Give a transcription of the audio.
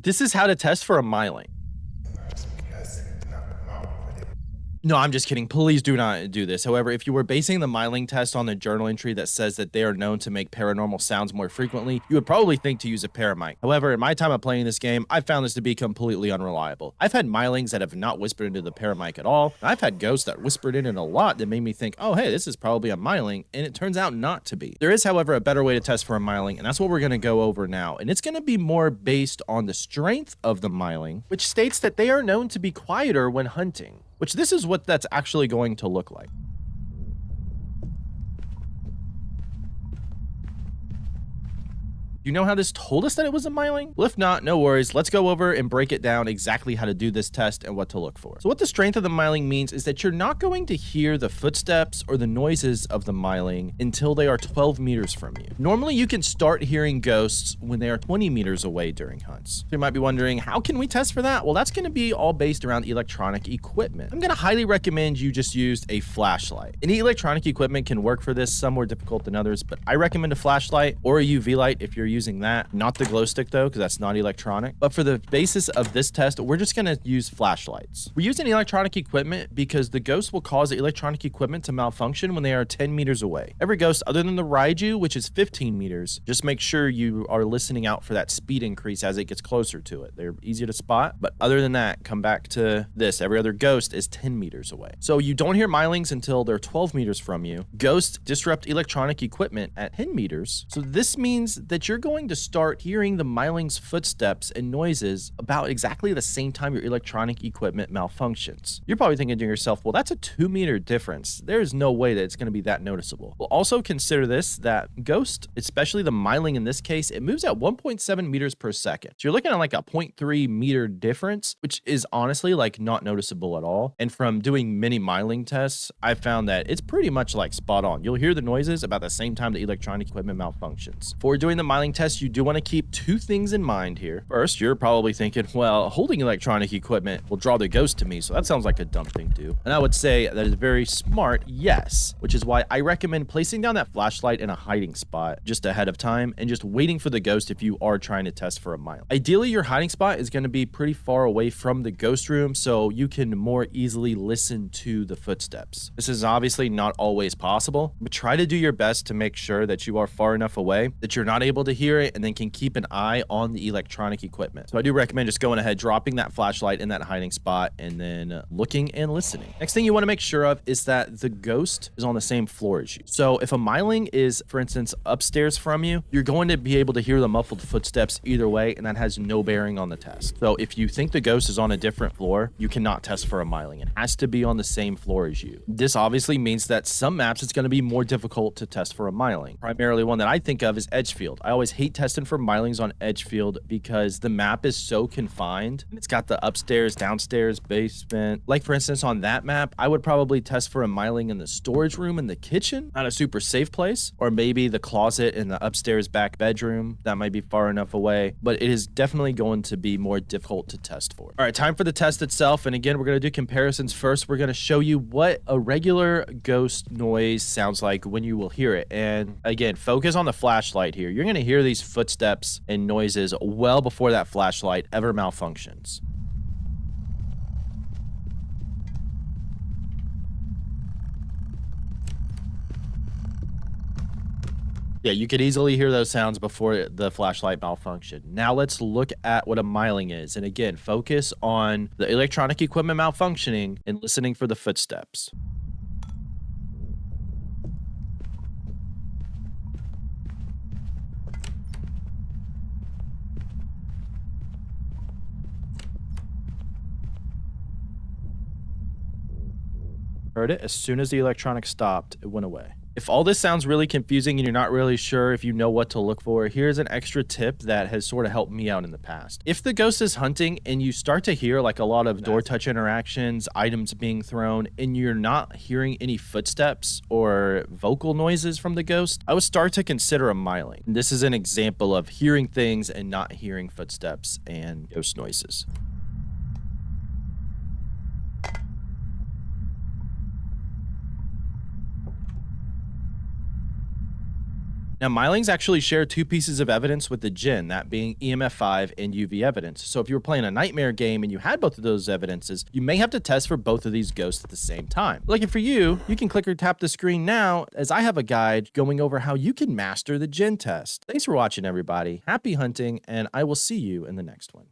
This is how to test for a Myling. No, I'm just kidding. Please do not do this. However, if you were basing the Myling test on the journal entry that says that they are known to make paranormal sounds more frequently, you would probably think to use a paramic. However, in my time of playing this game, I found this to be completely unreliable. I've had Mylings that have not whispered into the paramic at all, and I've had ghosts that whispered in it a lot that made me think, oh, hey, this is probably a Myling, and it turns out not to be. There is, however, a better way to test for a Myling, and that's what we're going to go over now, and it's going to be more based on the strength of the Myling, which states that they are known to be quieter when hunting, which this is what that's actually going to look like. You know how this told us that it was a Myling? Well, if not, no worries. Let's go over and break it down exactly how to do this test and what to look for. So what the strength of the Myling means is that you're not going to hear the footsteps or the noises of the Myling until they are 12 meters from you. Normally, you can start hearing ghosts when they are 20 meters away during hunts. So you might be wondering, how can we test for that? Well, that's going to be all based around electronic equipment. I'm going to highly recommend you just use a flashlight. Any electronic equipment can work for this. Some more difficult than others, but I recommend a flashlight or a UV light if you're using that. Not the glow stick though, because that's not electronic. But for the basis of this test, we're just going to use flashlights. We're using electronic equipment because the ghost will cause the electronic equipment to malfunction when they are 10 meters away. Every ghost other than the Raiju, which is 15 meters, just make sure you are listening out for that speed increase as it gets closer to it. They're easier to spot, but other than that, come back to this. Every other ghost is 10 meters away. So you don't hear Mylings until they're 12 meters from you. Ghosts disrupt electronic equipment at 10 meters. So this means that you're going to start hearing the Myling's footsteps and noises about exactly the same time your electronic equipment malfunctions. You're probably thinking to yourself, well, that's a 2-meter difference. There's no way that it's going to be that noticeable. Well, also consider this, that ghost, especially the Myling in this case, it moves at 1.7 meters per second. So you're looking at like a 0.3 meter difference, which is honestly like not noticeable at all. And from doing many Myling tests, I found that it's pretty much like spot on. You'll hear the noises about the same time the electronic equipment malfunctions. For doing the Myling test, you do want to keep two things in mind here. First, you're probably thinking, well, holding electronic equipment will draw the ghost to me, so that sounds like a dumb thing to do. And I would say that is very smart, yes, which is why I recommend placing down that flashlight in a hiding spot just ahead of time and just waiting for the ghost if you are trying to test for a Myling. Ideally, your hiding spot is going to be pretty far away from the ghost room so you can more easily listen to the footsteps. This is obviously not always possible, but try to do your best to make sure that you are far enough away that you're not able to hear it and then can keep an eye on the electronic equipment. So I do recommend just going ahead, dropping that flashlight in that hiding spot and then looking and listening. Next thing you want to make sure of is that the ghost is on the same floor as you. So if a Myling is, for instance, upstairs from you, you're going to be able to hear the muffled footsteps either way, and that has no bearing on the test. So if you think the ghost is on a different floor, you cannot test for a Myling. It has to be on the same floor as you. This obviously means that some maps it's going to be more difficult to test for a Myling. Primarily one that I think of is Edgefield. I always hate testing for Mylings on Edgefield because the map is so confined. It's got the upstairs, downstairs, basement. Like for instance, on that map, I would probably test for a Myling in the storage room in the kitchen, not a super safe place, or maybe the closet in the upstairs back bedroom. That might be far enough away, but it is definitely going to be more difficult to test for. All right, time for the test itself. And again, we're going to do comparisons first. We're going to show you what a regular ghost noise sounds like when you will hear it. And again, focus on the flashlight here. You're going to hear these footsteps and noises well before that flashlight ever malfunctions. Yeah, you could easily hear those sounds before the flashlight malfunctioned. Now let's look at what a Myling is. And again, focus on the electronic equipment malfunctioning and listening for the footsteps. Heard it? As soon as the electronics stopped, it went away. If all this sounds really confusing and you're not really sure if you know what to look for, here's an extra tip that has sort of helped me out in the past. If the ghost is hunting and you start to hear like a lot of door touch interactions, items being thrown, and you're not hearing any footsteps or vocal noises from the ghost, I would start to consider a Myling. This is an example of hearing things and not hearing footsteps and ghost noises. Now, Mylings actually share two pieces of evidence with the Jinn, that being EMF5 and UV evidence. So if you were playing a nightmare game and you had both of those evidences, you may have to test for both of these ghosts at the same time. Lucky for you, you can click or tap the screen now, as I have a guide going over how you can master the Jinn test. Thanks for watching, everybody. Happy hunting, and I will see you in the next one.